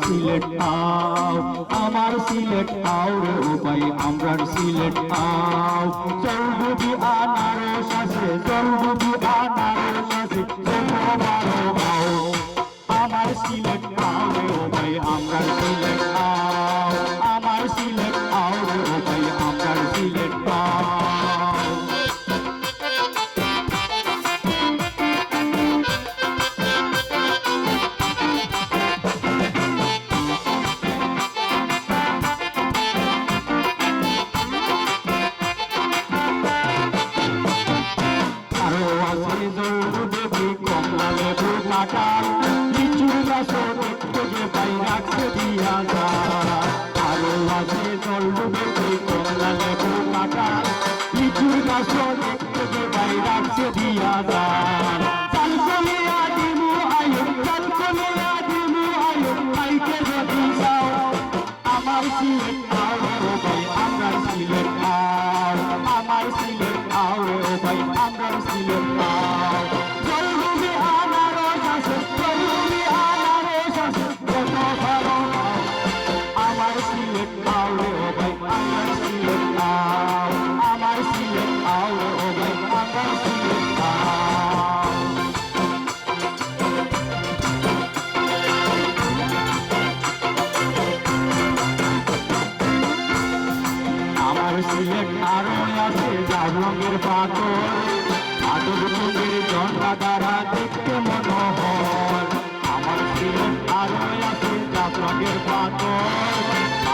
সিলেট আও আমার সিলেট আও রে ও ভাই আমরার সিলেট আও জলডুবি আনারস আছে জলডুবি আনারস আছে বারো আও আমার সিলেট আও রে ও ভাই আমরার সিলেট আও আমার সিলেট আও রে ও ভাই আমরার সিলেট আও লিচুর গাছ দেখতে যে পাই রাখতে দিয়া যায় আরো আছে জলডুবে কমলা লেবু কাটা লিচুর গাছ দেখতে যে পাই রাখতে দিয়া যায় চাল কলিয়া দিমু আয়ু চাল কলিয়া দিমু আয়ু আইকে যদি যাও আমার সিলেট আও রে ভাই আমার সিলেট আও আমার সিলেট আও রে ভাই আমার সিলেট আও জলডুবে আনারস আছে জলডুবে আনারস আছে কত ভালো আমার সিলেট আও রে ভাই আমার সিলেট আও আমার সিলেট আও রে ভাই আমার সিলেট আও আমার সিলেট আরো আছে লাল রঙের পাথর আদর রঙের জন্ডা দ্বারা দেখতে মনোহর আমার সিলেট আরো আছে লাল রঙের পাথর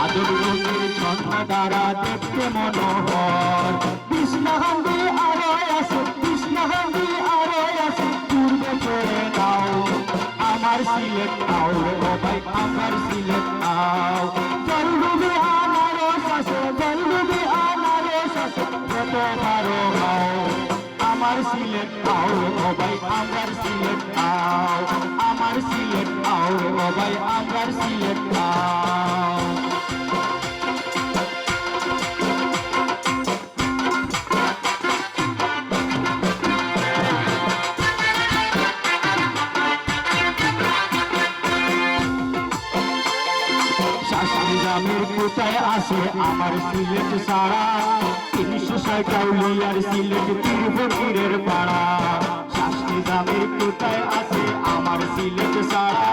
আদর রঙের জন্ডা দ্বারা দেখতে মনোহর কৃষ্ণহান্দি আরো আছে কৃষ্ণহান্দি আরো আছে পূর্বে করে দাও আমার সিলেট আও রে ও ভাই আমার সিলেট আও জলডুবি আনারস আছে জলডুবি আনারস আছে কত ভালো আও আমার সিলেট আও রে ও ভাই আমার সিলেট আও আমার সিলেট আও রে ও ভাই আমার সিলেট আও শাস্ত্রীরামের কোথায় আছে আমার সিলেট সারা 300 কাউলিয়ার সিলেট পীরফকিরের পাড়া শাস্ত্রীরামের কোথায় আছে আমার সিলেট সারা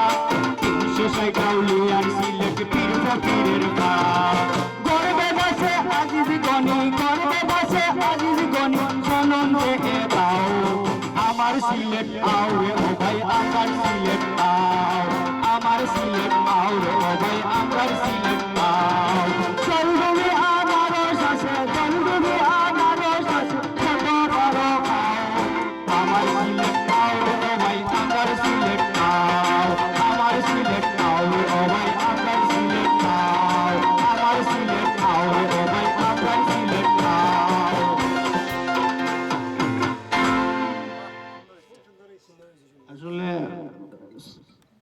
300 কাউলিয়ার সিলেট পীরফকিরের পাড়া গর্বে বসে আজিজ গনি গর্বে বসে আজিজ গনি জনম দেখে দাও আমার সিলেট আও রে ও ভাই আমার সিলেট